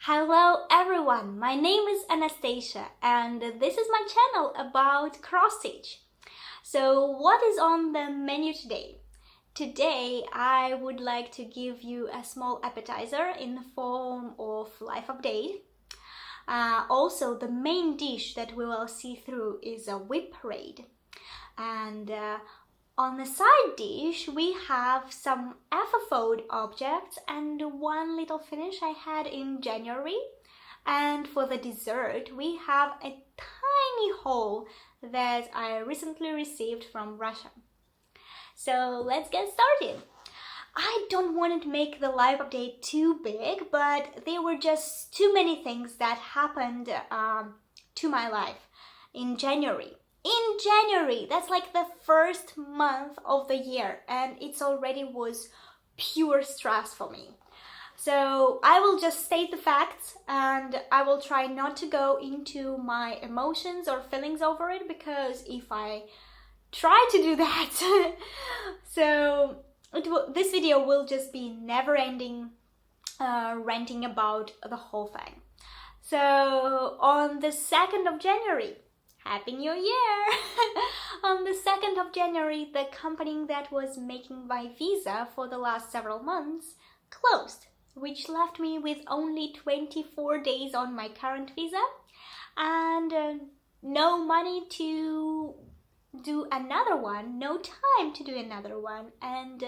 Hello everyone, my name is Anastasia and this is my channel about cross stitch. So what is on the menu today? Today I would like to give you a small appetizer in the form of life update. Also the main dish that we will see through is a WIP raid. And on the side dish we have some FFO objects and one little finish I had in January. And for the dessert we have a tiny haul that I recently received from Russia. So let's get started. I don't want to make the live update too big, but there were just too many things that happened to my life in January. In January, that's like the first month of the year, and it's already was pure stress for me. So I will just state the facts and I will try not to go into my emotions or feelings over it, because if I try to do that, so this video will just be never-ending ranting about the whole thing. So on the 2nd of January, Happy New Year! On the 2nd of January, the company that was making my visa for the last several months closed, which left me with only 24 days on my current visa and no money to do another one, no time to do another one, and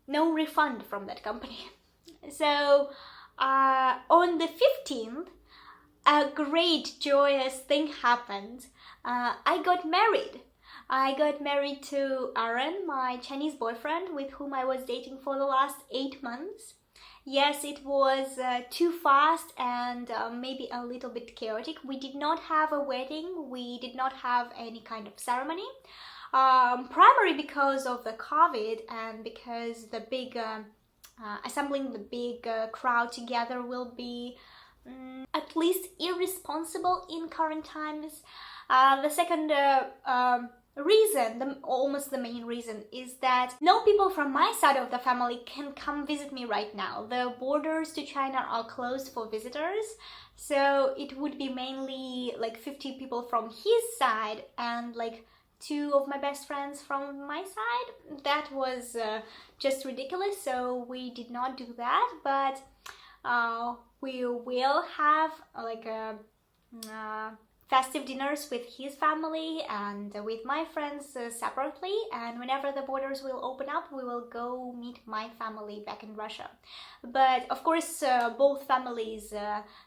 no refund from that company. So on the 15th, a great joyous thing happened. I got married. I got married to Aaron, my Chinese boyfriend with whom I was dating for the last 8 months. Yes, it was too fast and maybe a little bit chaotic. We did not have a wedding. We did not have any kind of ceremony. Primarily because of the COVID and because the big assembling the big crowd together will be at least irresponsible in current times. The second reason, almost the main reason, is that no people from my side of the family can come visit me right now. The borders to China are closed for visitors, so it would be mainly like 50 people from his side and like 2 of my best friends from my side. That was just ridiculous, so we did not do that, but we will have like festive dinners with his family and with my friends separately, and whenever the borders will open up we will go meet my family back in Russia. But of course both families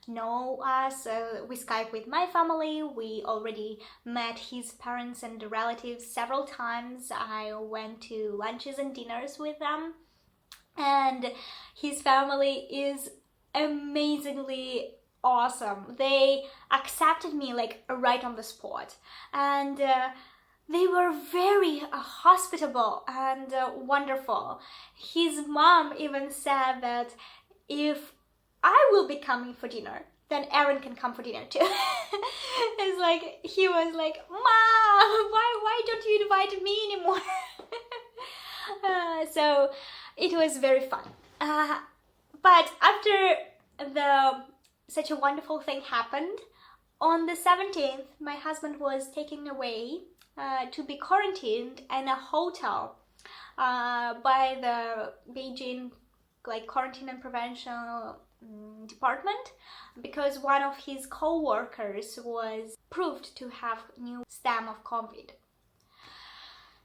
know us. We Skype with my family. We already met his parents and relatives several times. I went to lunches and dinners with them, and his family is amazingly awesome. They accepted me like right on the spot, and they were very hospitable and wonderful. His mom even said that if I will be coming for dinner, then Aaron can come for dinner too. It's like he was like, "Mom, why don't you invite me anymore?" So it was very fun. But after such a wonderful thing happened, on the 17th, my husband was taken away to be quarantined in a hotel by the Beijing quarantine and prevention department, because one of his co-workers was proved to have new stem of COVID.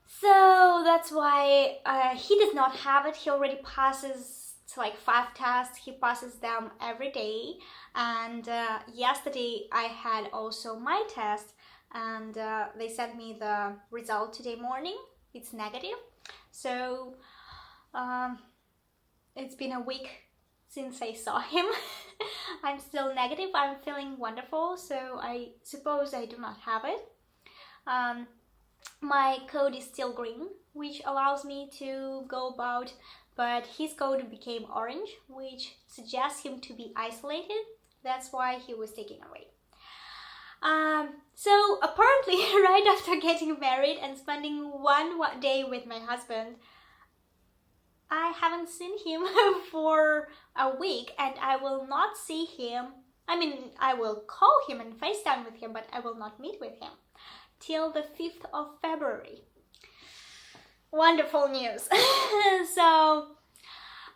So that's why he does not have it. He already passes like 5 tests. He passes them every day, and yesterday I had also my test, and they sent me the result today morning. It's negative. So it's been a week since I saw him. I'm still negative. I'm feeling wonderful, so I suppose I do not have it. My code is still green, which allows me to go about, but his code became orange, which suggests him to be isolated. That's why he was taken away. So apparently right after getting married and spending one day with my husband, I haven't seen him for a week, and I will not see him. I mean, I will call him and FaceTime with him, but I will not meet with him till the 5th of February. Wonderful news. So,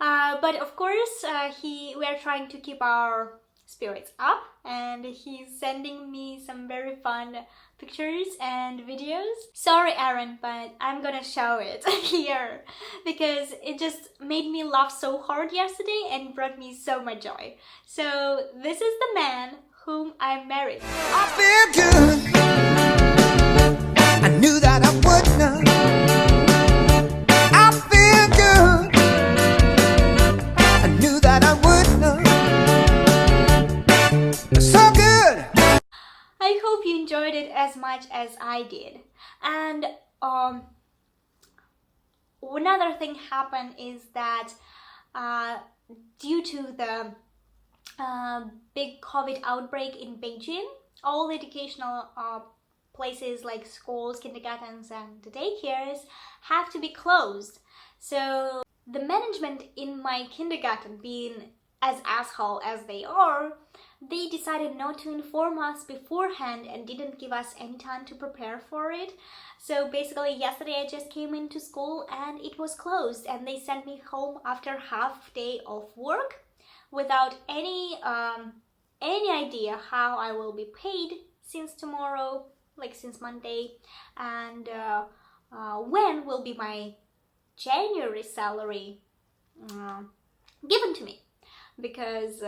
but of course, we are trying to keep our spirits up, and he's sending me some very fun pictures and videos. Sorry, Aaron, but I'm gonna show it here because it just made me laugh so hard yesterday and brought me so much joy. So this is the man whom I married. I feel good. I knew that I would not. I feel good. I knew that I would not. So good. I hope you enjoyed it as much as I did. And another thing happened is that due to the big COVID outbreak in Beijing, all the educational places like schools, kindergartens and daycares have to be closed. So the management in my kindergarten, being as asshole as they are, they decided not to inform us beforehand and didn't give us any time to prepare for it. So basically yesterday I just came into school and it was closed, and they sent me home after half day of work without any idea how I will be paid since tomorrow, like since Monday, and when will be my January salary given to me, because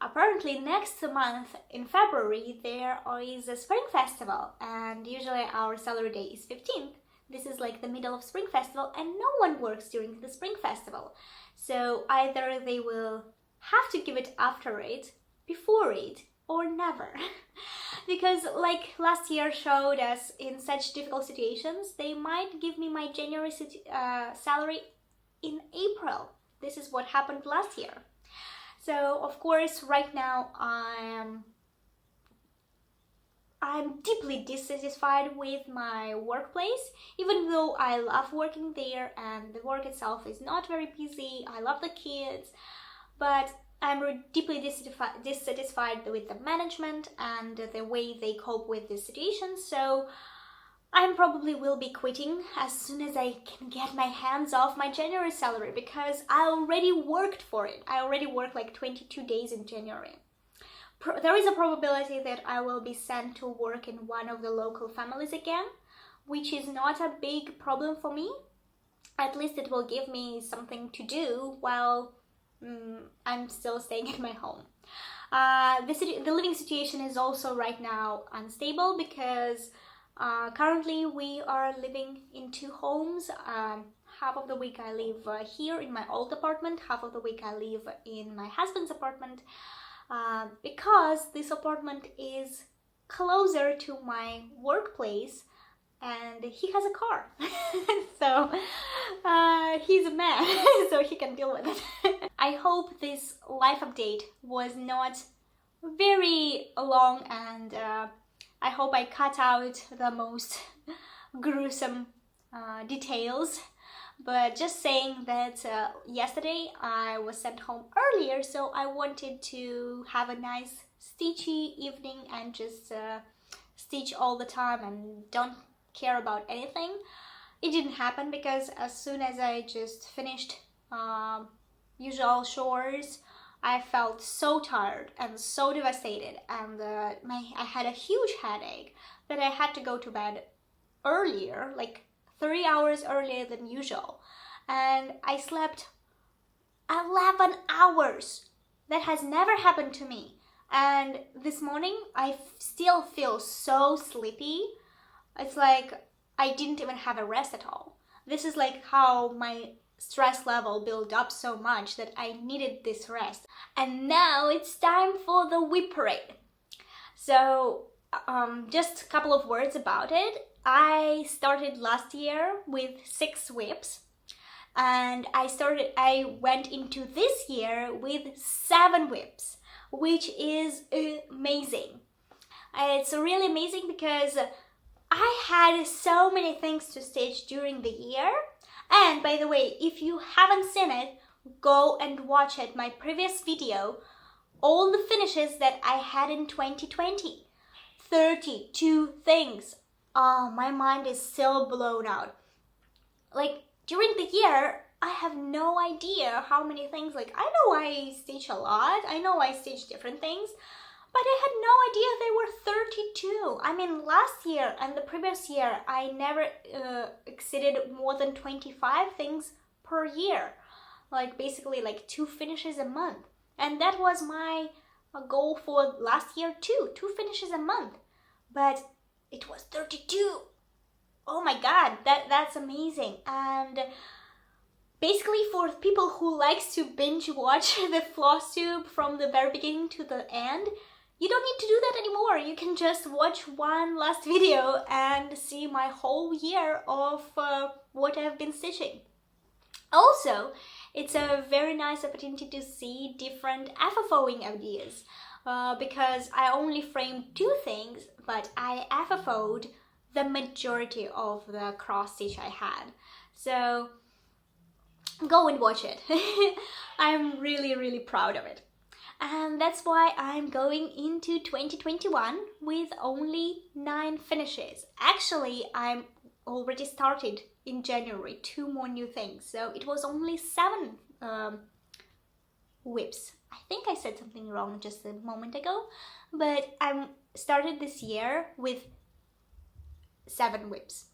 apparently next month in February there is a spring festival, and usually our salary day is 15th. This is like the middle of spring festival and no one works during the spring festival. So either they will have to give it after it, before it, or never. Because like last year showed us, in such difficult situations, they might give me my January salary in April. This is what happened last year. So of course right now I'm deeply dissatisfied with my workplace, even though I love working there and the work itself is not very busy. I love the kids, but I'm deeply dissatisfied with the management and the way they cope with the situation. So I probably will be quitting as soon as I can get my hands off my January salary, because I already worked for it. I already worked like 22 days in January. There is a probability that I will be sent to work in one of the local families again, which is not a big problem for me. At least it will give me something to do while I'm still staying at my home. The living situation is also right now unstable, because currently we are living in two homes. Half of the week I live here in my old apartment, half of the week I live in my husband's apartment, because this apartment is closer to my workplace and he has a car. So he's a man, so he can deal with it. I hope this life update was not very long, and I hope I cut out the most gruesome details. But just saying that yesterday I was sent home earlier, so I wanted to have a nice stitchy evening and just stitch all the time and don't care about anything. It didn't happen, because as soon as I just finished usual chores, I felt so tired and so devastated, and I had a huge headache that I had to go to bed earlier, like 3 hours earlier than usual, and I slept 11 hours. That has never happened to me, and this morning I still feel so sleepy. It's like I didn't even have a rest at all. This is like how my stress level built up so much that I needed this rest. And now it's time for the WIP parade. So just a couple of words about it. I started last year with 6 WIPs, and I went into this year with 7 WIPs, which is amazing. It's really amazing because I had so many things to stitch during the year, And by the way, if you haven't seen it, go and watch it, my previous video, all the finishes that I had in 2020. 32 things. Oh, my mind is still blown out. Like, during the year, I have no idea how many things. Like, I know I stitch a lot. I know I stitch different things. But I had no idea they were 32. I mean, last year and the previous year, I never exceeded more than 25 things per year. Like, basically, like 2 finishes a month. And that was my goal for last year too. 2 finishes a month. But it was 32. Oh my god, that's amazing. And basically, for people who likes to binge watch the Flosstube from the very beginning to the end, you don't need to do that anymore. You can just watch one last video and see my whole year of what I've been stitching. Also, it's a very nice opportunity to see different FFOing ideas because I only framed 2 things, but I FFO'd the majority of the cross stitch I had. So go and watch it. I'm really proud of it. And that's why I'm going into 2021 with only 9 finishes. Actually, I'm already started in January 2 more new things. So it was only 7 WIPs. I think I said something wrong just a moment ago, but I started this year with 7 WIPs.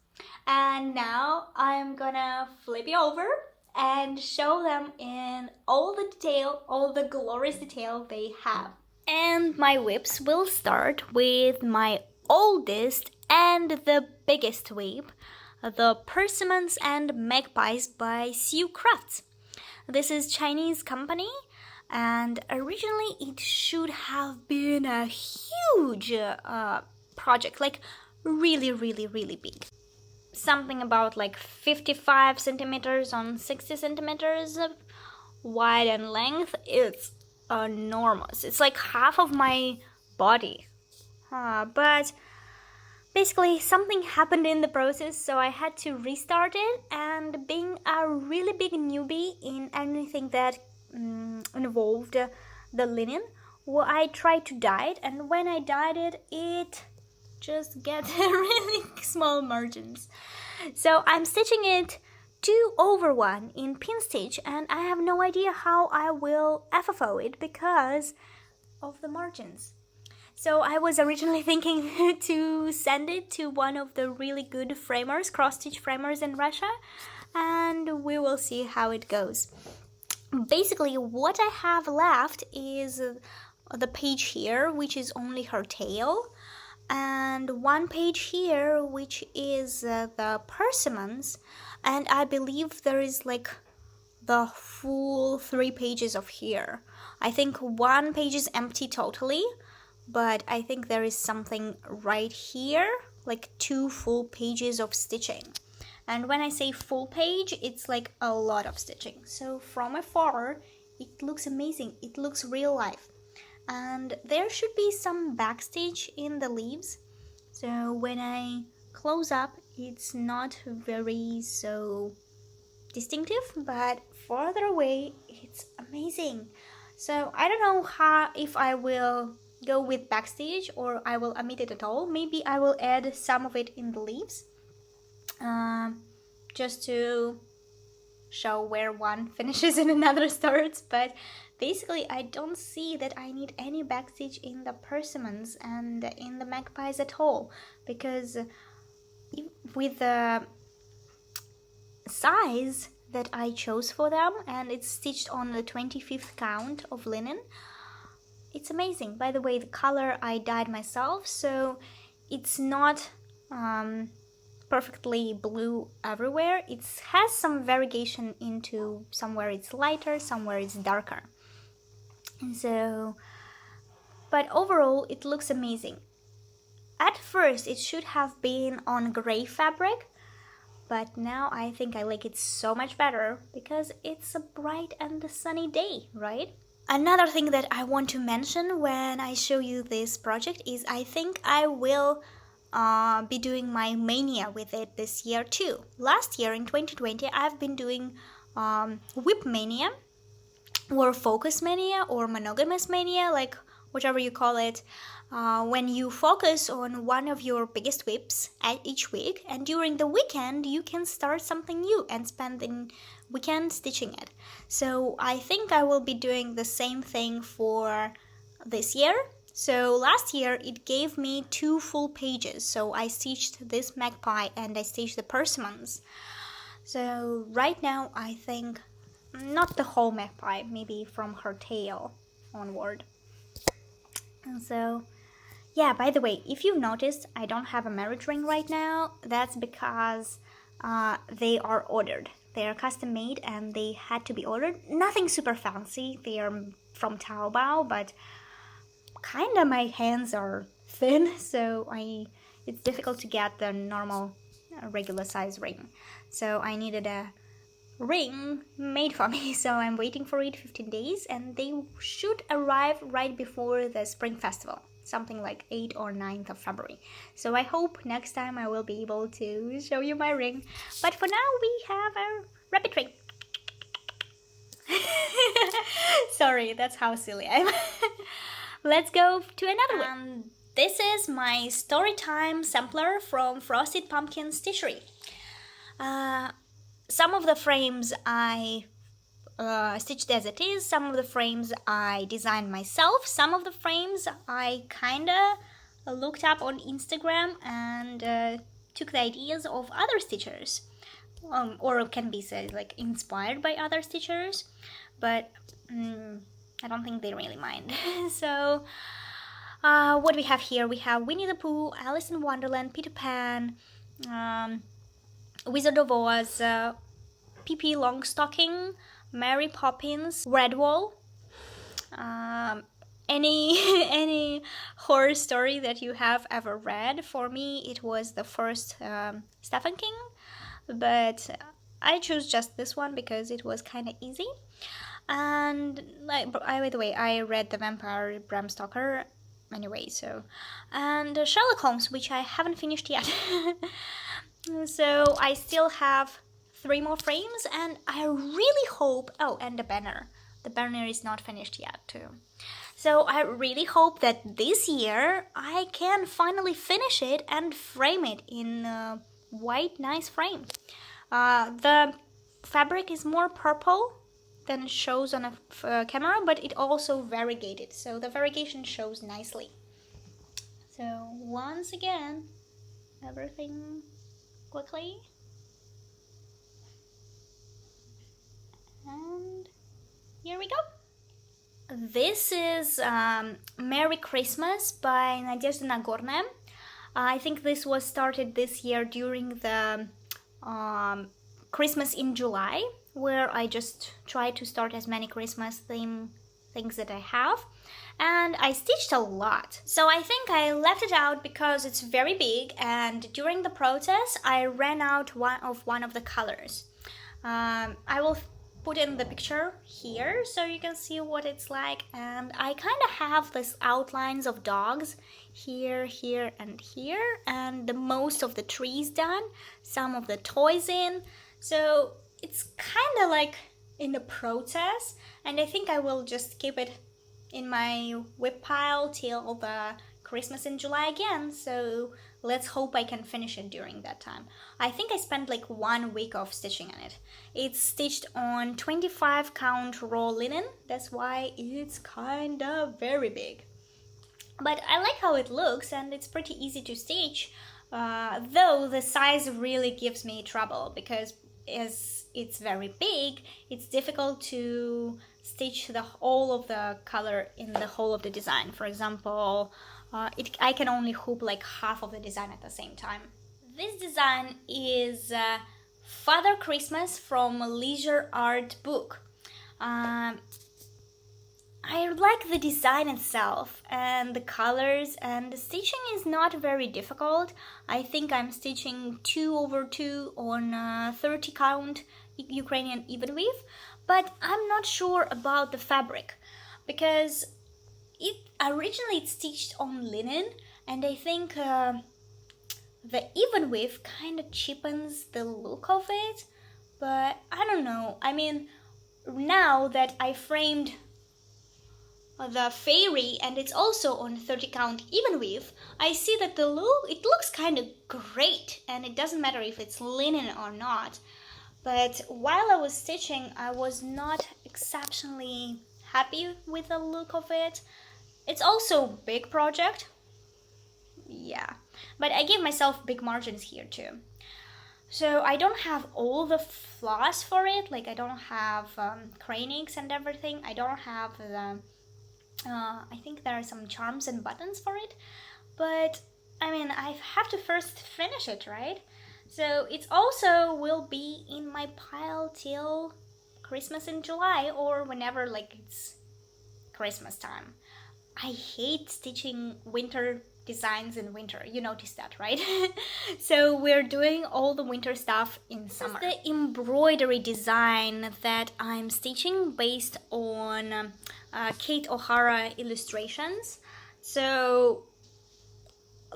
And now I'm gonna flip it over and show them in all the detail, all the glorious detail they have. And my WIPs will start with my oldest and the biggest WIP, the Persimmons and Magpies by Sue Crafts. This is Chinese company, and originally it should have been a huge project, like really big. Something about like 55 centimeters on 60 centimeters wide and length. It's enormous. It's like half of my body. But basically something happened in the process, so I had to restart it. And being a really big newbie in anything that involved the linen, well, I tried to dye it, and when I dyed it, it just gets really small margins. So I'm stitching it 2/1 in pin stitch, and I have no idea how I will FFO it because of the margins. So I was originally thinking to send it to one of the really good framers, cross-stitch framers in Russia, and we will see how it goes. Basically, what I have left is the page here, which is only her tail, and 1 page here, which is the persimmons, and I believe there is like the full 3 pages of here. I think 1 page is empty totally, but I think there is something right here, like 2 full pages of stitching. And when I say full page, it's like a lot of stitching. So from afar, it looks amazing. It looks real life. And there should be some backstitch in the leaves, so when I close up it's not very so distinctive, but farther away it's amazing. So I don't know if I will go with backstitch or I will omit it at all. Maybe I will add some of it in the leaves just to show where one finishes and another starts, but basically I don't see that I need any backstitch in the persimmons and in the magpies at all, because with the size that I chose for them, and it's stitched on the 25th count of linen, it's amazing. By the way, the color I dyed myself, so it's not perfectly blue everywhere. It has some variegation into somewhere it's lighter, somewhere it's darker. So, but overall it looks amazing. At first it should have been on gray fabric, but now I think I like it so much better because it's a bright and sunny day, right? Another thing that I want to mention when I show you this project is I think I will be doing my mania with it this year too. Last year in 2020 I've been doing WIP mania, or focus mania, or monogamous mania, like whatever you call it, when you focus on one of your biggest WIPs at each week, and during the weekend you can start something new and spend the weekend stitching it. So I think I will be doing the same thing for this year. So last year it gave me 2 full pages, so I stitched this magpie and I stitched the persimmons. So right now I think not the whole magpie, maybe from her tail onward. And so yeah, by the way, if you've noticed, I don't have a marriage ring right now. That's because they are ordered. They are custom made and they had to be ordered. Nothing super fancy. They are from Taobao, but kinda my hands are thin, so it's difficult to get the normal regular size ring. So I needed a ring made for me, so I'm waiting for it 15 days, and they should arrive right before the Spring Festival, something like 8th or 9th of February. So I hope next time I will be able to show you my ring. But for now we have a rabbit ring. Sorry, that's how silly I am. Let's go to another one. This is my Storytime sampler from Frosted Pumpkin Stitchery. Some of the frames I stitched as it is, some of the frames I designed myself, some of the frames I kinda looked up on Instagram and took the ideas of other stitchers, or it can be said like inspired by other stitchers, but I don't think they really mind. So what do we have here? We have Winnie the Pooh, Alice in Wonderland, Peter Pan, Wizard of Oz, Pippi Longstocking, Mary Poppins, Redwall, any horror story that you have ever read. For me it was the first Stephen King, but I chose just this one because it was kind of easy. And by the way, I read The Vampire Bram Stoker anyway, so, and Sherlock Holmes, which I haven't finished yet. So I still have 3 more frames, and I really hope, oh, and the banner. The banner is not finished yet too. So I really hope that this year I can finally finish it and frame it in a white, nice frame. The fabric is more purple than it shows on a camera, but it also variegated, so the variegation shows nicely. So once again, everything quickly. And here we go. This is Merry Christmas by Nadezhda Nagornaya. I think this was started this year during the Christmas in July, where I just try to start as many Christmas theme things that I have, and I stitched a lot. So I think I left it out because it's very big, and during the process I ran out one of the colors. I will put in the picture here so you can see what it's like, and I kind of have these outlines of dogs here, here, and here, and the most of the trees done, some of the toys in, so it's kind of like in the process, and I think I will just keep it in my WIP pile till the Christmas in July again, so let's hope I can finish it during that time. I think I spent like 1 week of stitching on it. It's stitched on 25 count raw linen, that's why it's kind of very big. But I like how it looks, and it's pretty easy to stitch, though the size really gives me trouble, because as it's very big, it's difficult to stitch all of the color in the whole of the design. For example, I can only hoop like half of the design at the same time. This design is Father Christmas from Leisure Art Book. I like the design itself and the colors, and the stitching is not very difficult. I think I'm stitching 2/2 on 30 count Ukrainian even weave, but I'm not sure about the fabric because it originally it's stitched on linen, and I think the even width kind of cheapens the look of it, but I don't know. I mean, now that I framed the fairy and it's also on 30 count even width, I see that it looks kind of great, and it doesn't matter if it's linen or not. But while I was stitching, I was not exceptionally happy with the look of it. It's also a big project, yeah, but I gave myself big margins here too. So I don't have all the floss for it, like I don't have cranings and everything. I don't have the I think there are some charms and buttons for it, but I mean, I have to first finish it, right? So it also will be in my pile till Christmas in July, or whenever like it's Christmas time. I hate stitching winter designs in winter. You noticed that, right? So we're doing all the winter stuff in summer. This is the embroidery design that I'm stitching based on Kate O'Hara illustrations. So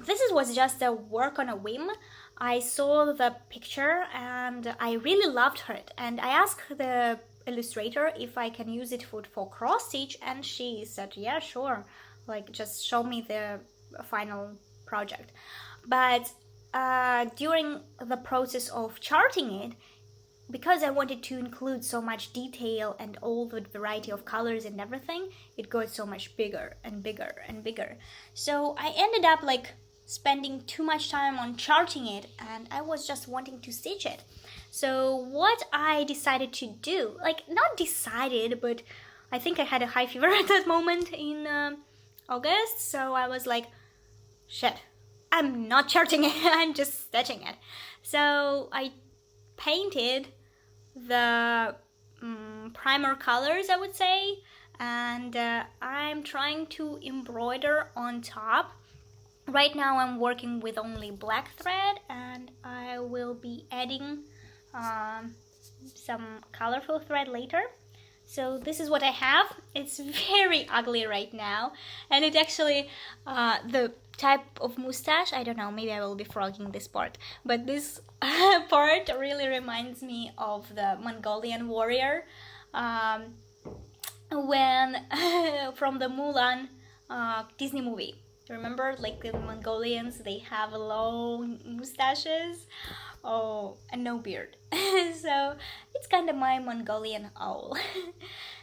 this was just a work on a whim. I saw the picture and I really loved it, and I asked the illustrator if I can use it for cross stitch, and she said yeah, sure, like just show me the final project. But during the process of charting it, because I wanted to include so much detail and all the variety of colors and everything, it got so much bigger and bigger and bigger. So I ended up like spending too much time on charting it, and I was just wanting to stitch it. So what I decided to do, like not decided, but I think I had a high fever at that moment in August, so I was like, shit, I'm not charting it, I'm just stitching it. So I painted the primer colors, I would say, and I'm trying to embroider on top. Right now I'm working with only black thread, and I will be adding some colorful thread later. So this is what I have. It's very ugly right now, and it actually, the type of mustache, I don't know, maybe I will be frogging this part, but this part really reminds me of the Mongolian warrior when from the Mulan Disney movie. Remember, like the Mongolians, they have long mustaches, oh, and no beard. So it's kind of my Mongolian owl.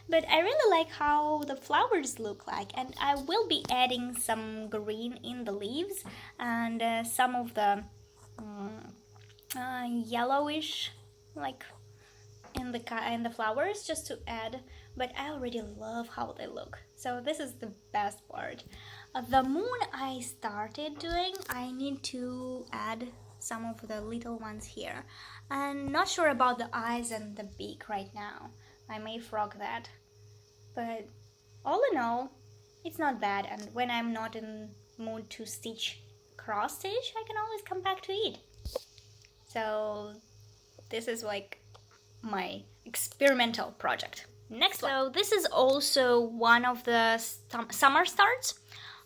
But I really like how the flowers look like, and I will be adding some green in the leaves and some of the yellowish, like in the flowers, just to add. But I already love how they look, so this is the best part. The moon I started doing, I need to add some of the little ones here. I'm not sure about the eyes and the beak right now. I may frog that, but all in all, it's not bad. And when I'm not in mood to stitch cross stitch, I can always come back to it. So this is like my experimental project. Next one. So this is also one of the summer starts.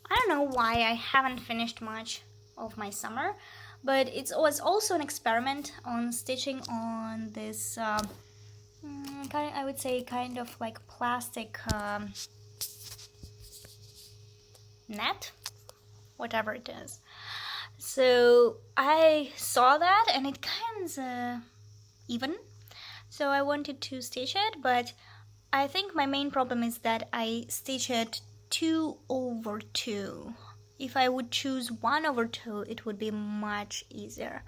I don't know why I haven't finished much of my summer, but it was also an experiment on stitching on this I would say kind of like plastic net, whatever it is. So I saw that and it kind of even, so I wanted to stitch it, but I think my main problem is that I stitch it 2/2. If I would choose 1/2, it would be much easier.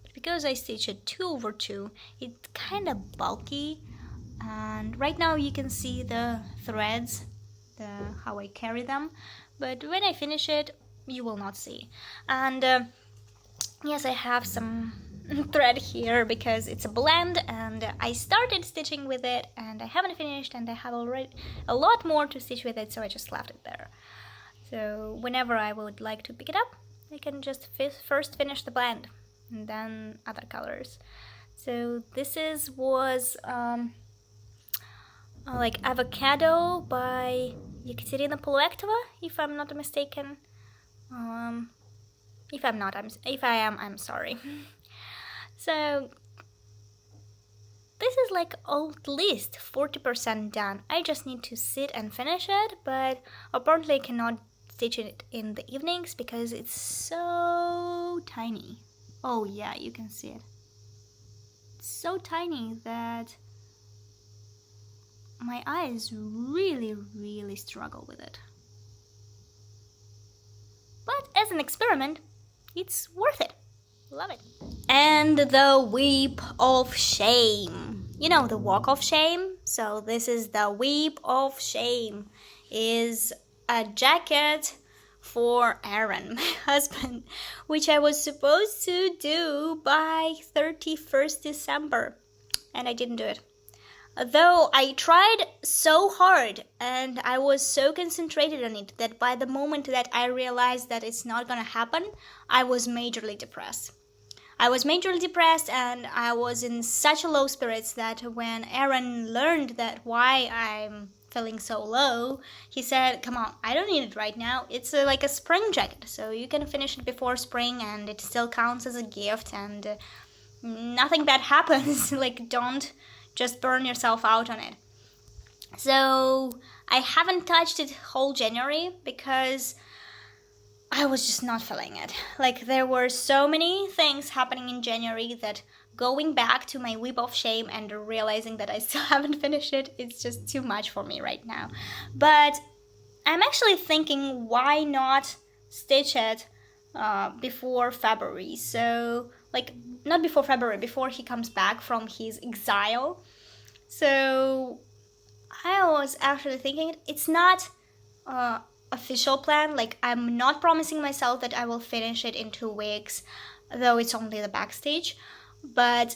But because I stitch it 2/2, it's kind of bulky. And right now you can see the threads, how I carry them. But when I finish it, you will not see. And yes, I have some thread here because it's a blend, and I started stitching with it and I haven't finished, and I have already a lot more to stitch with it, so I just left it there. So whenever I would like to pick it up, I can just first finish the blend and then other colors. So this was like Avocado by Ekaterina Poluektova, if I'm not mistaken. If I'm not, if I am, I'm sorry. So this is like at least 40% done. I just need to sit and finish it, but apparently I cannot stitch it in the evenings because it's so tiny. Oh yeah, you can see it. It's so tiny that my eyes really struggle with it. But as an experiment, it's worth it. Love it. And the WIP of shame. You know, the walk of shame? So this is the WIP of shame. Is a jacket for Aaron, my husband, which I was supposed to do by 31st December. And I didn't do it. Though I tried so hard and I was so concentrated on it that by the moment that I realized that it's not gonna happen, I was majorly depressed. And I was in such a low spirits that when Aaron learned that why I'm feeling so low, he said, come on, I don't need it right now. It's like a spring jacket, so you can finish it before spring and it still counts as a gift and nothing bad happens. Like, don't just burn yourself out on it. So I haven't touched it whole January because I was just not feeling it. Like, there were so many things happening in January that going back to my WIP of shame and realizing that I still haven't finished it, it's just too much for me right now. But I'm actually thinking, why not stitch it before February? So, like, not before February, before he comes back from his exile. So I was actually thinking, it's not official plan. Like, I'm not promising myself that I will finish it in 2 weeks, though it's only the backstage. But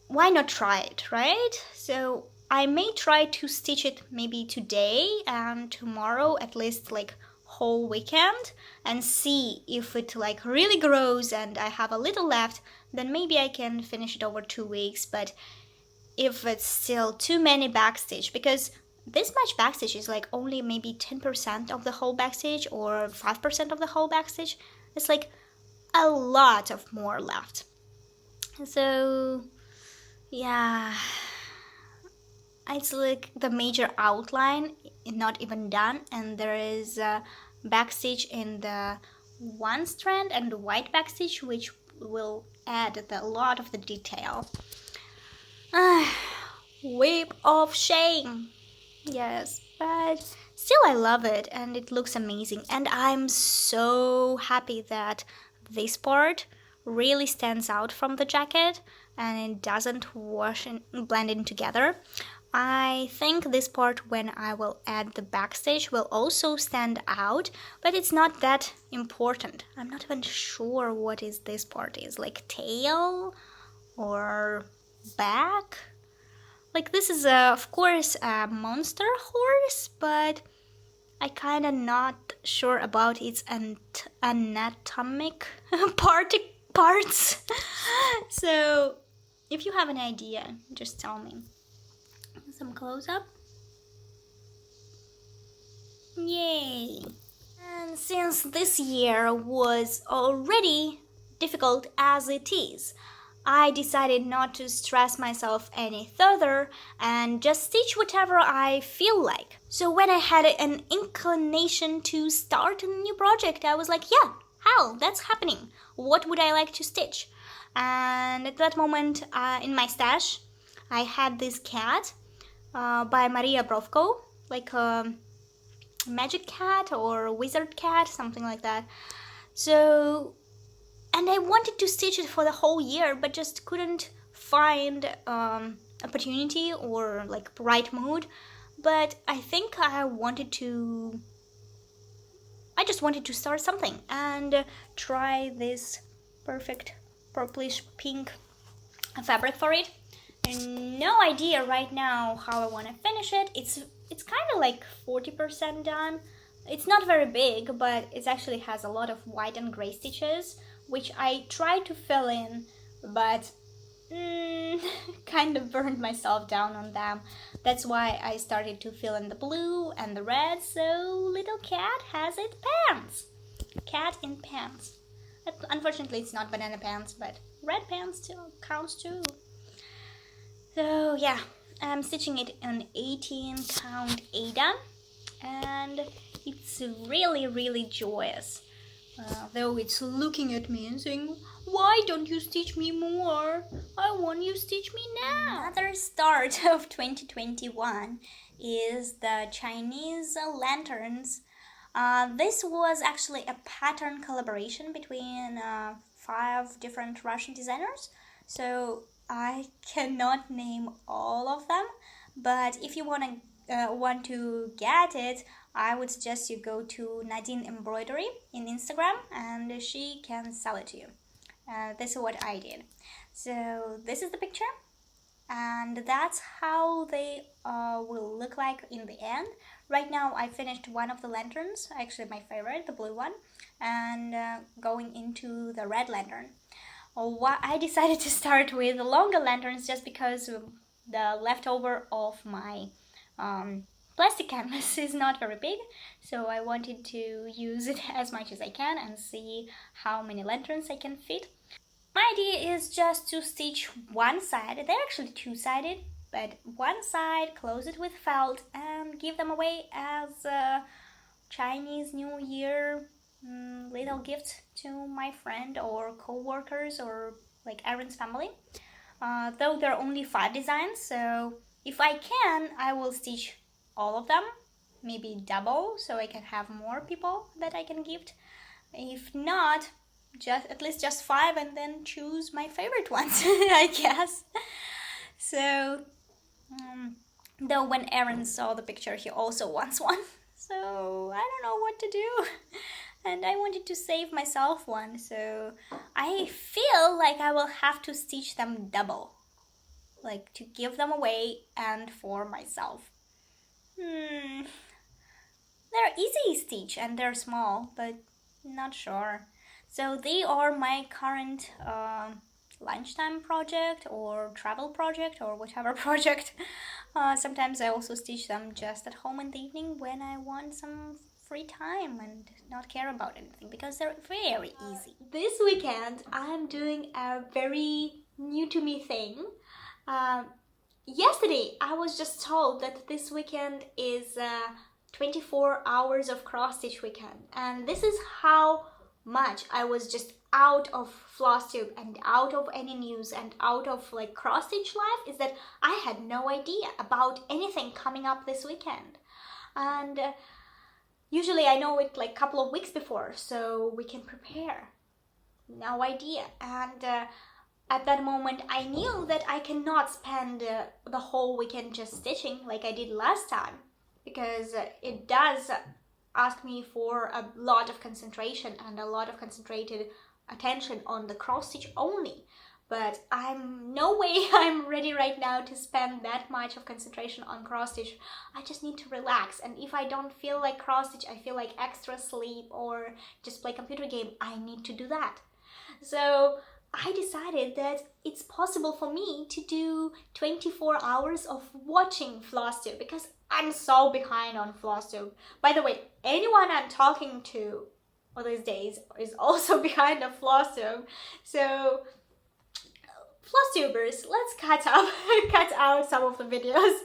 why not try it, right? So I may try to stitch it maybe today and tomorrow, at least like whole weekend, and see if it like really grows and I have a little left, then maybe I can finish it over 2 weeks. But if it's still too many backstitch, because this much backstitch is like only maybe 10% of the whole backstitch or 5% of the whole backstitch, it's like a lot of more left. So yeah, it's like the major outline not even done, and there is a backstitch in the one strand and the white backstitch, which will add a lot of the detail. WIP of shame. Yes, but still I love it and it looks amazing, and I'm so happy that this part really stands out from the jacket and it doesn't wash and blend in together. I think this part, when I will add the backstitch, will also stand out, but it's not that important. I'm not even sure what is this part is, like tail or back. Like, this is of course a monster horse, but I kinda not sure about its anatomic parts. So if you have an idea, just tell me. Some close up. Yay! And since this year was already difficult as it is, I decided not to stress myself any further and just stitch whatever I feel like. So when I had an inclination to start a new project, I was like, yeah, hell, that's happening. What would I like to stitch? And at that moment, in my stash, I had this cat by Maria Brovko, like a magic cat or wizard cat, something like that. So, and I wanted to stitch it for the whole year, but just couldn't find opportunity or like right mood. But I think I just wanted to start something and try this perfect purplish pink fabric for it. And no idea right now how I want to finish it. It's kind of like 40% done. It's not very big, but it actually has a lot of white and gray stitches, which I tried to fill in, but kind of burned myself down on them. That's why I started to fill in the blue and the red, so little cat has its pants. Cat in pants. Unfortunately, it's not banana pants, but red pants still counts too. So yeah, I'm stitching it on 18 count Ada, and it's really joyous. Though it's looking at me and saying, "Why don't you stitch me more? I want you to stitch me now." Another start of 2021 is the Chinese lanterns. This was actually a pattern collaboration between 5 different Russian designers. So I cannot name all of them, but if you want to get it, I would suggest you go to Nadine Embroidery in Instagram, and she can sell it to you. This is what I did. So this is the picture, and that's how they will look like in the end. Right now I finished one of the lanterns, actually my favorite, the blue one, and going into the red lantern. I decided to start with the longer lanterns just because the leftover of my plastic canvas is not very big, so I wanted to use it as much as I can and see how many lanterns I can fit. My idea is just to stitch one side. They're actually two-sided, but one side, close it with felt, and give them away as a Chinese New Year little gift to my friend or co-workers or like Aaron's family. Though there are only 5 designs, so if I can, I will stitch all of them, maybe double, so I can have more people that I can gift. If not, at least just 5, and then choose my favorite ones, I guess. So, though when Aaron saw the picture, he also wants one. So I don't know what to do. And I wanted to save myself one, so I feel like I will have to stitch them double, like to give them away and for myself. They're easy stitch and they're small, but not sure. So they are my current lunchtime project or travel project or whatever project. Sometimes I also stitch them just at home in the evening when I want some free time and not care about anything, because they're very easy. This weekend I'm doing a very new to me thing. Yesterday I was just told that this weekend is 24 hours of cross stitch weekend, and this is how much I was just out of Flosstube and out of any news and out of like cross stitch life, is that I had no idea about anything coming up this weekend. And usually I know it like a couple of weeks before, so we can prepare. No idea. And at that moment I knew that I cannot spend the whole weekend just stitching like I did last time, because it does ask me for a lot of concentration and a lot of concentrated attention on the cross stitch only. But no way I'm ready right now to spend that much of concentration on cross stitch. I just need to relax, and if I don't feel like cross stitch, I feel like extra sleep or just play computer game, I need to do that. So I decided that it's possible for me to do 24 hours of watching Flosstube, because I'm so behind on Flosstube. By the way, anyone I'm talking to all these days is also behind on Flosstube. So Flosstubers, let's cut out some of the videos,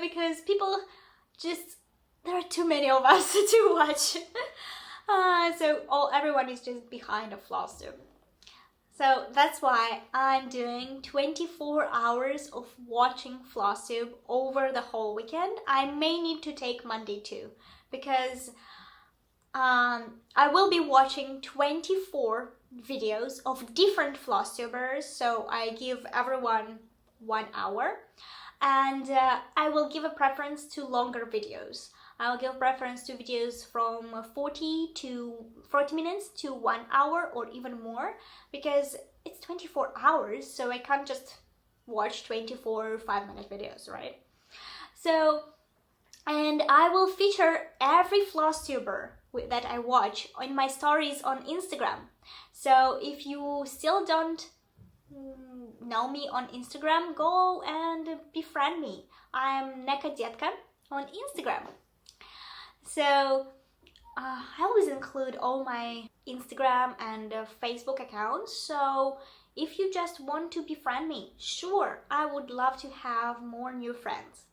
because people there are too many of us to watch. So everyone is just behind a Flosstube. So that's why I'm doing 24 hours of watching Flosstube over the whole weekend. I may need to take Monday too, because I will be watching 24 videos of different Flosstubers. So I give everyone 1 hour, and I will give a preference to longer videos. I'll give preference to videos from 40 minutes to 1 hour or even more, because it's 24 hours, so I can't just watch 24 5-minute videos, right? So, and I will feature every Flosstuber that I watch in my stories on Instagram. So if you still don't know me on Instagram, go and befriend me. I'm Neka Detka on Instagram. So I always include all my Instagram and Facebook accounts, so if you just want to befriend me, sure, I would love to have more new friends.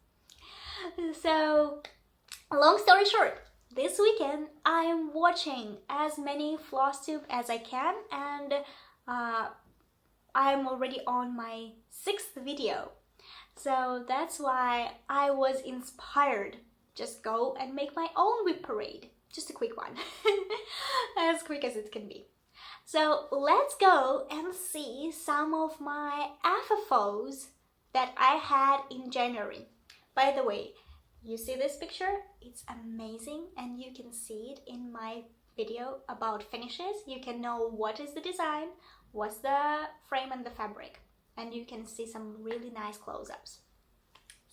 So, long story short, this weekend I am watching as many Flosstube as I can, and I'm already on my 6th video. So that's why I was inspired. Just go and make my own WIP parade. Just a quick one. As quick as it can be. So let's go and see some of my FFOs that I had in January. By the way, you see this picture? It's amazing, and you can see it in my video about finishes. You can know what is the design, what's the frame and the fabric, and you can see some really nice close-ups.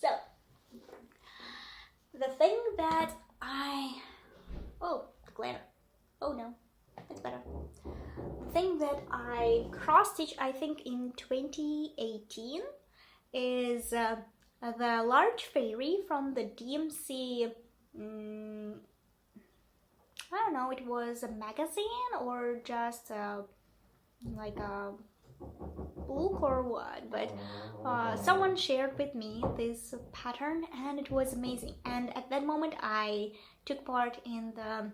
So, the thing that oh, the glare. Oh no, it's better. The thing that I cross-stitched, I think in 2018, is the large fairy from the DMC, I don't know, it was a magazine or just like a book or what, but someone shared with me this pattern and it was amazing. And at that moment I took part in the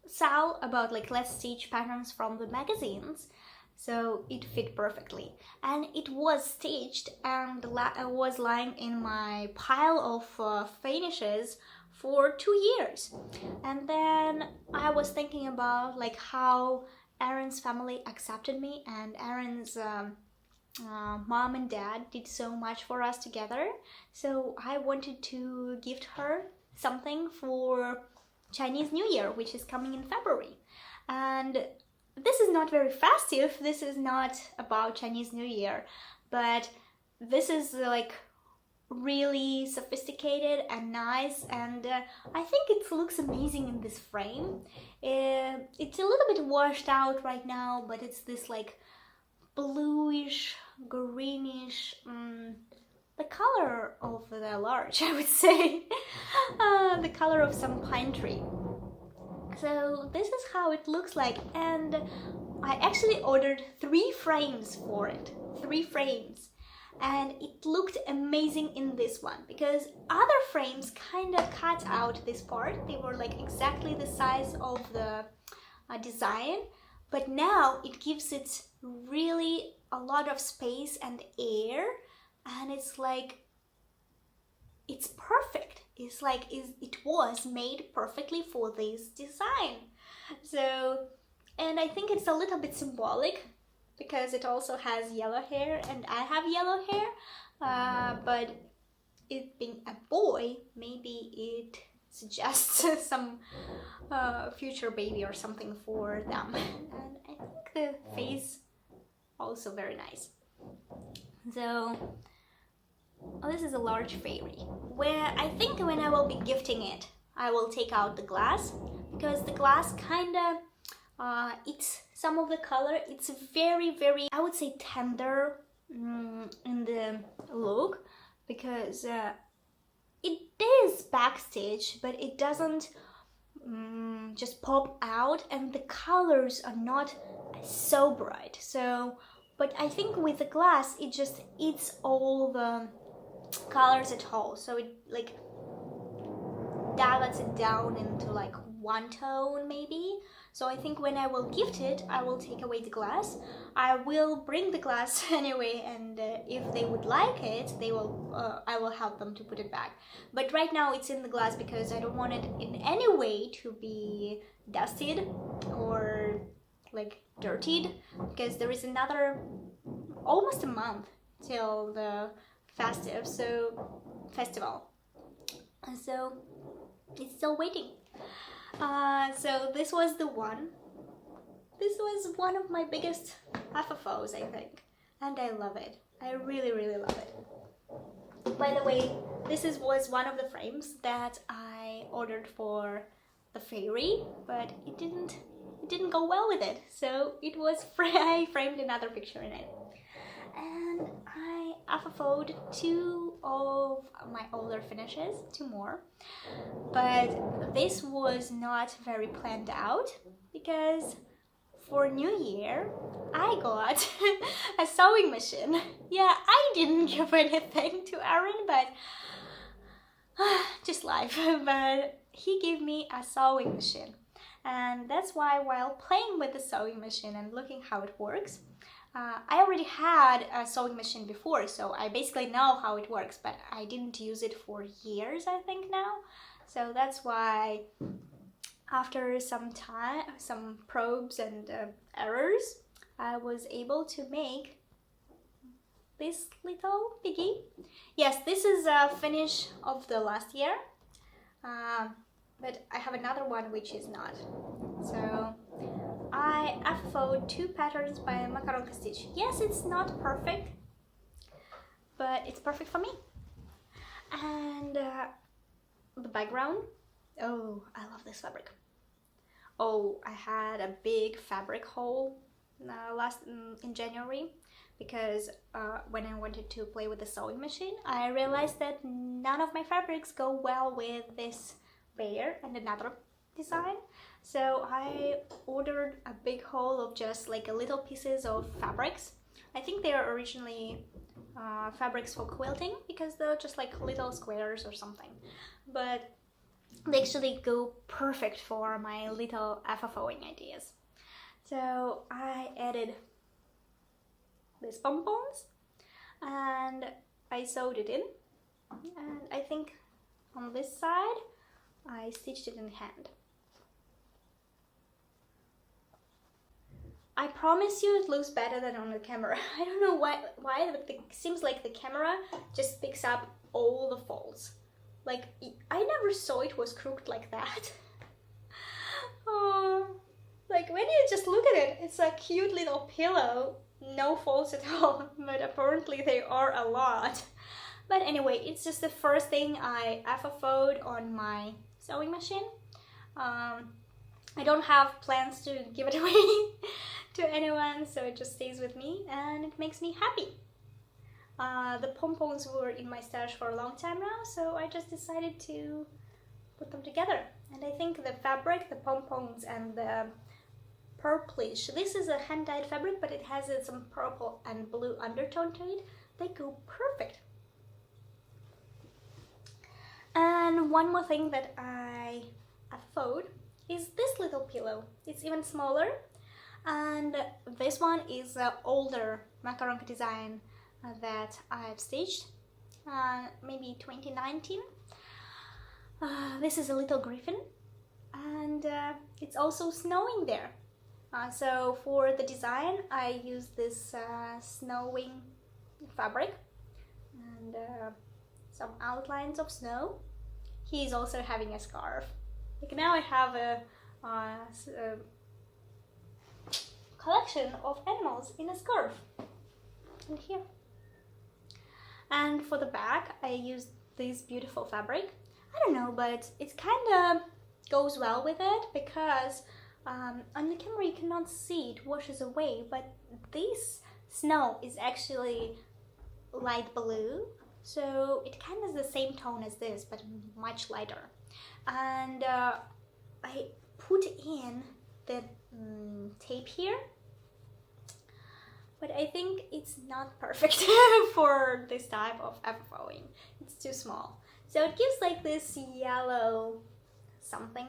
sale about like let's stitch patterns from the magazines, so it fit perfectly, and it was stitched and was lying in my pile of finishes for 2 years. And then I was thinking about like how Aaron's family accepted me, and Aaron's mom and dad did so much for us together, so I wanted to gift her something for Chinese New Year, which is coming in February. And this is not very festive, this is not about Chinese New Year, but this is like really sophisticated and nice, and I think it looks amazing in this frame. It's a little bit washed out right now, but it's this like bluish, greenish, the color of the larch, I would say. The color of some pine tree. So this is how it looks like, and I actually ordered 3 frames for it. 3 frames. And it looked amazing in this one, because other frames kind of cut out this part. They were like exactly the size of the design, but now it gives it really a lot of space and air, and it's like, it's perfect. It's like it was made perfectly for this design. So, and I think it's a little bit symbolic, because it also has yellow hair and I have yellow hair, but it being a boy, maybe it suggests some future baby or something for them. And I think the face also very nice. So, this is a large fairy, where I think when I will be gifting it, I will take out the glass, because the glass kinda it's some of the color. It's very, very, I would say, tender in the look, because it is backstitch, but it doesn't just pop out, and the colors are not so bright. So, but I think with the glass, it just eats all the colors at all. So it like dilates it down into like one tone maybe. So I think when I will gift it, I will take away the glass. I will bring the glass anyway, and if they would like it, they will. I will help them to put it back. But right now it's in the glass because I don't want it in any way to be dusted or like dirtied, because there is another almost a month till the festival. So it's still waiting. So this was the one. This was one of my biggest FFOs, I think, and I love it. I really, really love it. By the way, this was one of the frames that I ordered for the fairy, but it didn't go well with it. So it was I framed another picture in it. and I FFO'd 2 of my older finishes, 2 more, but this was not very planned out because for New Year I got a sewing machine. Yeah, I didn't give anything to Aaron, but just life. But he gave me a sewing machine, and that's why while playing with the sewing machine and looking how it works, I already had a sewing machine before, so I basically know how it works, but I didn't use it for years, I think now. So that's why after some time, some probes and errors, I was able to make this little piggy. Yes, this is a finish of the last year, but I have another one which is not. So I FFO'd 2 patterns by Macaronka Stitch. Yes, it's not perfect, but it's perfect for me. And the background, oh, I love this fabric. Oh, I had a big fabric haul in January, because when I wanted to play with the sewing machine, I realized that none of my fabrics go well with this bear and another design. So I ordered a big haul of just like little pieces of fabrics. I think they are originally fabrics for quilting, because they're just like little squares or something, but they actually go perfect for my little FFOing ideas. So I added these pompons and I sewed it in, and I think on this side I stitched it in hand. I promise you it looks better than on the camera. I don't know why, but it seems like the camera just picks up all the folds. Like, I never saw it was crooked like that. Oh, like when you just look at it, it's a cute little pillow, no folds at all, but apparently they are a lot. But anyway, it's just the first thing I FFO'd on my sewing machine. I don't have plans to give it away to anyone, so it just stays with me and it makes me happy. The pompons were in my stash for a long time now, so I just decided to put them together. And I think the fabric, the pompons and the purplish, this is a hand-dyed fabric, but it has some purple and blue undertone to it. They go perfect. And one more thing that I FFO'd is this little pillow. It's even smaller, and this one is an older Macaronka design that I've stitched, maybe 2019. This is a little griffin, and it's also snowing there. So for the design I used this snowing fabric and some outlines of snow. He's also having a scarf. Like now I have a collection of animals in a scarf. And here. And for the back I used this beautiful fabric. I don't know, but it kind of goes well with it, because on the camera you cannot see, it washes away, but this snow is actually light blue, so it kind of is the same tone as this, but much lighter. And I put in the tape here, but I think it's not perfect for this type of FFOing. It's too small. So it gives like this yellow something,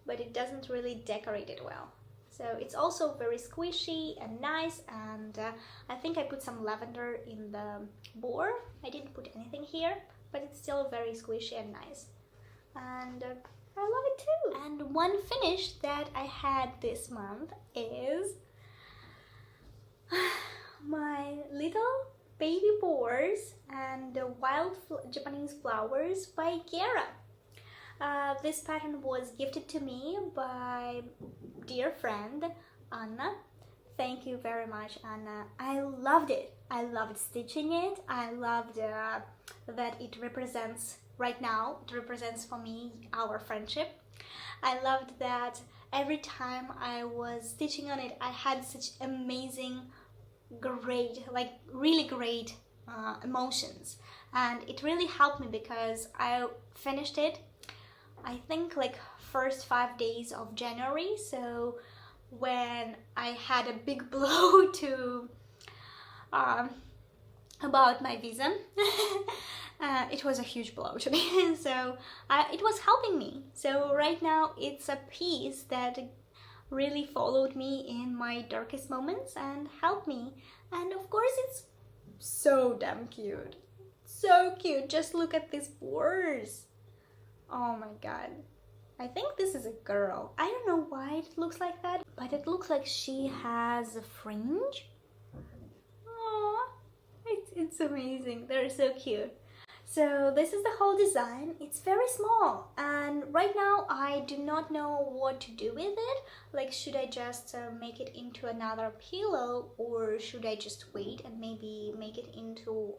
but it doesn't really decorate it well. So it's also very squishy and nice, and I think I put some lavender in the bore. I didn't put anything here, but it's still very squishy and nice. And I love it too. And one finish that I had this month is my little baby boars and the wild Japanese flowers by Gera. This pattern was gifted to me by dear friend Anna. Thank you very much, Anna. I loved it. I loved stitching it. I loved that it represents, right now, it represents for me our friendship. I loved that every time I was stitching on it, I had such amazing great, like really great emotions, and it really helped me because I finished it, I think, like first 5 days of January. So when I had a big blow to about my visa, it was a huge blow to me. So it was helping me. So right now it's a piece that really followed me in my darkest moments and helped me. And of course it's so damn cute. So cute. Just look at these boars. Oh my god. I think this is a girl. I don't know why it looks like that, but it looks like she has a fringe. Aww. It's amazing. They're so cute. So this is the whole design. It's very small, and right now I do not know what to do with it. Like, should I just make it into another pillow, or should I just wait and maybe make it into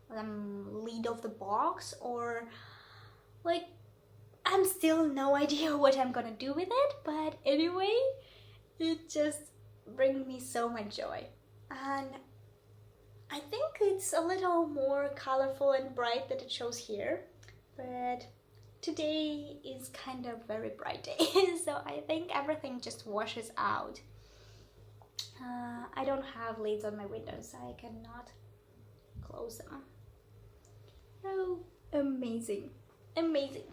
lid of the box, or like, I'm still no idea what I'm gonna do with it. But anyway, it just brings me so much joy, and I think it's a little more colorful and bright than it shows here, but today is kind of very bright day, so I think everything just washes out. I don't have lids on my windows, so I cannot close them. Oh, amazing, amazing.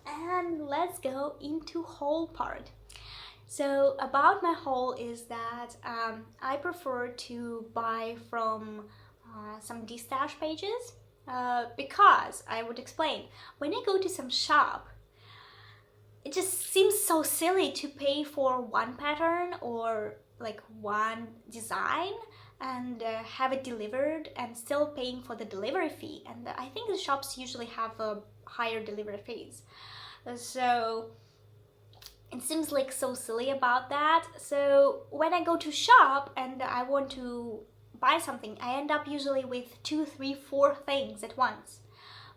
And let's go into haul part. So about my haul is that I prefer to buy from some D-stash pages because I would explain, when I go to some shop, it just seems so silly to pay for one pattern or like one design and have it delivered and still paying for the delivery fee. And I think the shops usually have higher delivery fees. So it seems like so silly about that. So when I go to shop and I want to buy something, I end up usually with 2, 3, 4 things at once.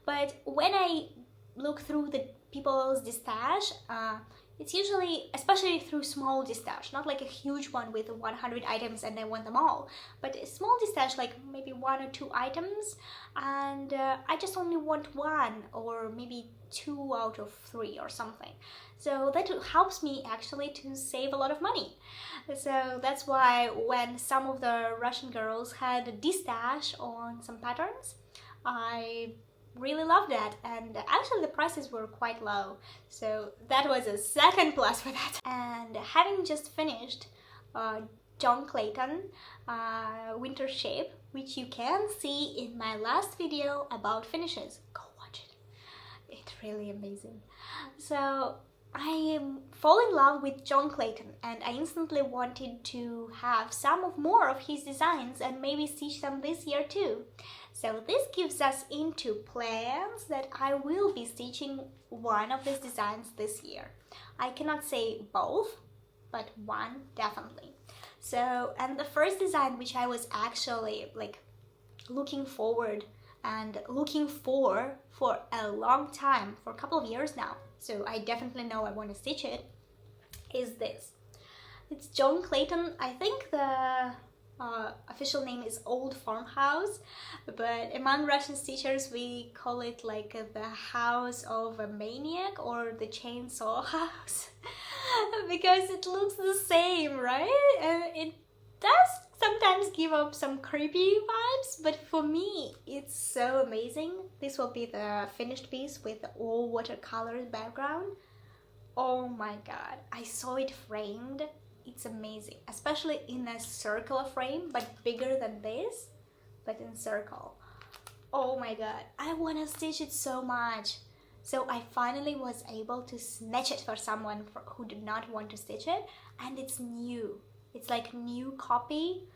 But when I look through the people's D-stash, it's usually, especially through small D-stash, not like a huge one with 100 items and I want them all, but a small D-stash, like maybe 1 or 2 items, and I just only want 1 or maybe 2 out of 3 or something. So that helps me actually to save a lot of money. So that's why when some of the Russian girls had a D-stash on some patterns, I really loved that, and actually the prices were quite low, so that was a second plus for that. And having just finished John Clayton winter shape, which you can see in my last video about finishes, go watch it, it's really amazing. So I fall in love with John Clayton, and I instantly wanted to have some more of his designs and maybe stitch them this year too. So this gives us into plans that I will be stitching one of these designs this year. I cannot say both, but one definitely. So, and the first design which I was actually like looking forward and looking for a long time, for a couple of years now, so I definitely know I want to stitch it, is this. It's John Clayton. I think the official name is Old Farmhouse, but among Russian stitchers we call it like the House of a Maniac or the Chainsaw House because it looks the same, right? And it does sometimes give up some creepy vibes, but for me it's so amazing. This will be the finished piece with the all watercolor background. Oh my god, I saw it framed. It's amazing, especially in a circular frame, but bigger than this, but in circle. Oh my god, I want to stitch it so much. So I finally was able to snatch it for someone who did not want to stitch it, and it's new. It's like new copy.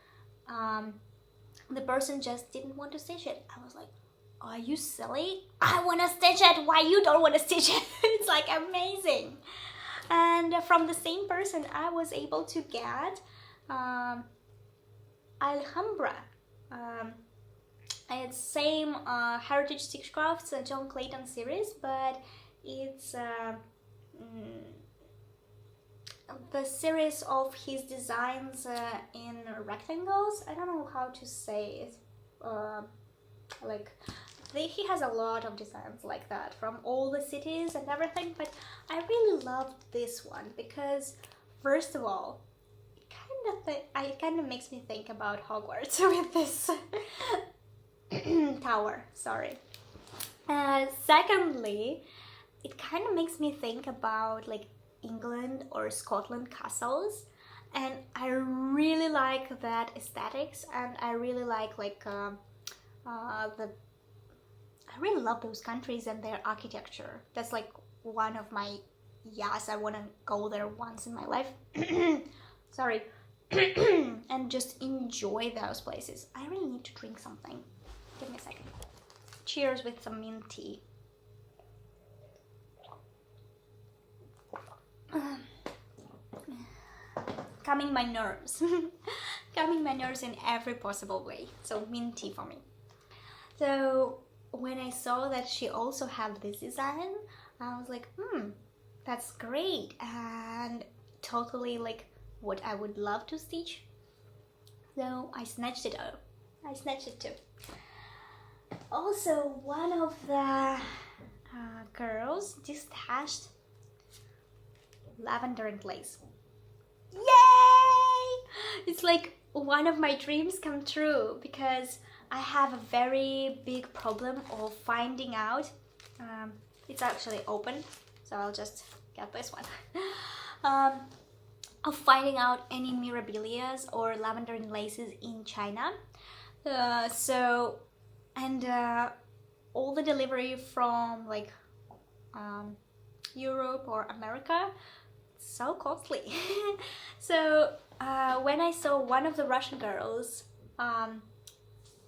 The person just didn't want to stitch it. I was like, are you silly? I want to stitch it. Why you don't want to stitch it? It's like amazing. And from the same person, I was able to get Alhambra. It's same Heritage Stitchcraft's John Clayton series, but it's the series of his designs in rectangles. I don't know how to say it. Like he has a lot of designs like that from all the cities and everything, but I really loved this one because, first of all, it kind of makes me think about Hogwarts with this tower. Sorry. Secondly, it kind of makes me think about like England or Scotland castles, and I really like that aesthetics, and I really like I really love those countries and their architecture. That's like one of my, yes, I want to go there once in my life. Sorry. And just enjoy those places. I really need to drink something. Give me a second. Cheers with some mint tea. Calming my nerves. Calming my nerves in every possible way. So mint tea for me. So when I saw that she also had this design, I was like, that's great, and totally like what I would love to stitch. So I snatched it up. I snatched it too. Also, one of the girls detached lavender and lace. Yay! It's like one of my dreams come true because I have a very big problem of finding out. It's actually open, so I'll just get this one. Of finding out any mirabilias or lavender and laces in China. All the delivery from like Europe or America, so costly. So when I saw one of the Russian girls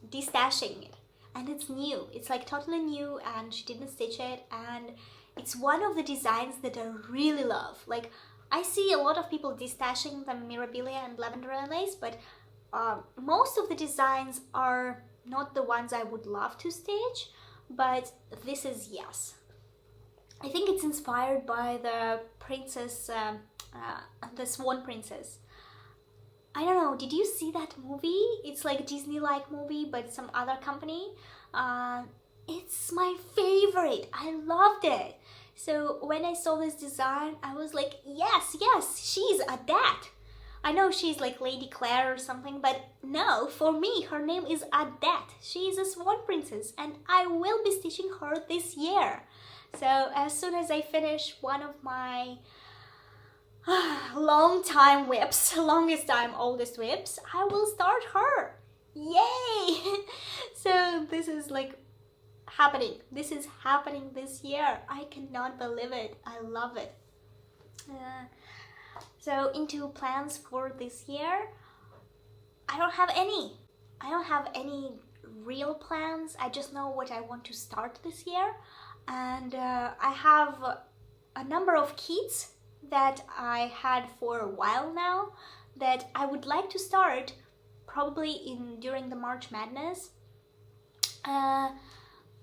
destashing it, and it's new, it's like totally new, and she didn't stitch it, and it's one of the designs that I really love. Like, I see a lot of people destashing the mirabilia and lavender and lace, but most of the designs are not the ones I would love to stitch, but this is yes. I think it's inspired by the princess, the Swan Princess. I don't know, did you see that movie? It's like a Disney-like movie, but some other company. It's my favorite. I loved it. So when I saw this design, I was like, yes, she's a dat. I know she's like Lady Claire or something, but no, for me, her name is Adet. She is a Swan Princess, and I will be stitching her this year. So as soon as I finish one of my long time WIPs, longest time, oldest WIPs, I will start her. Yay! So this is like happening. This is happening this year. I cannot believe it. I love it. So into plans for this year, I don't have any. I don't have any real plans. I just know what I want to start this year, and I have a number of kits that I had for a while now that I would like to start probably during the March Madness.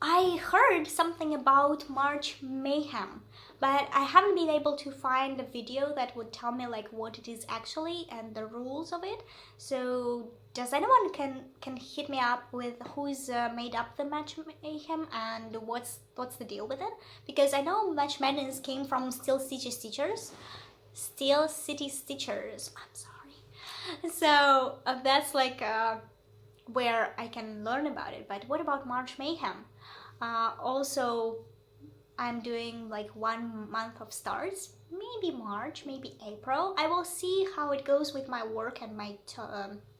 I heard something about March Mayhem, but I haven't been able to find a video that would tell me like what it is actually and the rules of it. So does anyone can hit me up with who's made up the March Mayhem and what's the deal with it? Because I know March Madness came from Steel City Stitchers. I'm sorry. So that's like where I can learn about it. But what about March Mayhem? Also, I'm doing like 1 month of starts, maybe March, maybe April. I will see how it goes with my work and my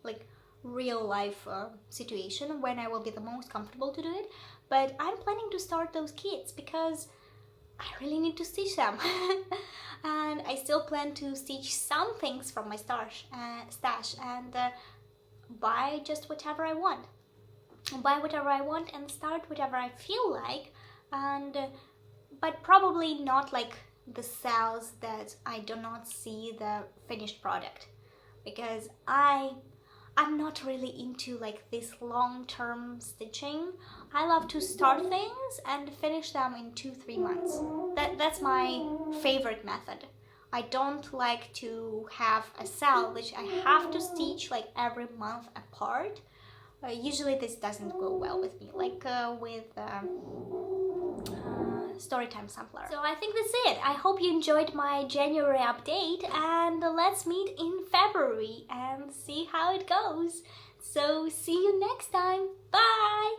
like real life situation, when I will be the most comfortable to do it. But I'm planning to start those kits because I really need to stitch them. And I still plan to stitch some things from my stash and buy just whatever I want. Buy whatever I want and start whatever I feel like, and but probably not like the cells that I do not see the finished product, because I'm not really into like this long-term stitching. I love to start things and finish them in 2-3 months. That's my favorite method. I don't like to have a cell which I have to stitch like every month apart. Usually this doesn't go well with me, like with Storytime Sampler. So I think that's it. I hope you enjoyed my January update, and let's meet in February and see how it goes. So see you next time. Bye!